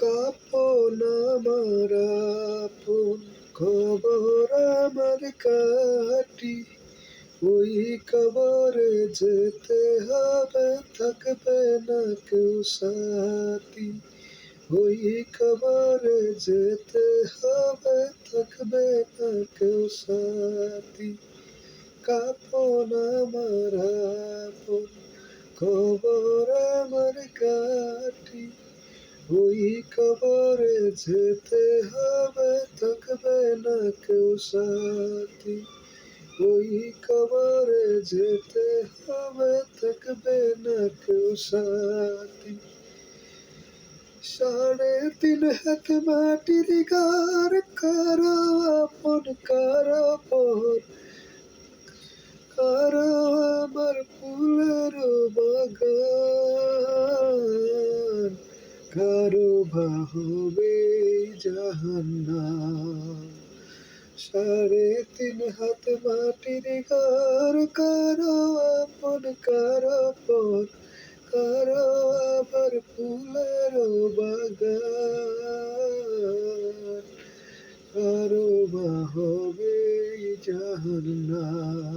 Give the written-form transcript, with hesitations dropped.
কাপন আমার আপন, খবর আমার কাটি, ওই কবরে যেতে হবে, থাকবে না কেউ সাথী। ওই কবরে যেতে হবে, থাকবে না কেউ সাথী। কাপন আমার আপন, খবর আমার কাটি, ওই কবরে যেতে হবে, থাকবে না কেউ সাথী। ওই কবরে যেতে হবে, থাকবে না কেউ সাথী। 3.5 হাত মাটির ঘর, কারো আপন কারো পর, কারো আমার ফুলের বাগান, কারো বা হবে জাহান্নাম। 3.5 হাত মাটির ঘর, কারো আপন কারো পর, কারো আবার ফুলের বাগান, কারো বা হবে জাহান্নাম।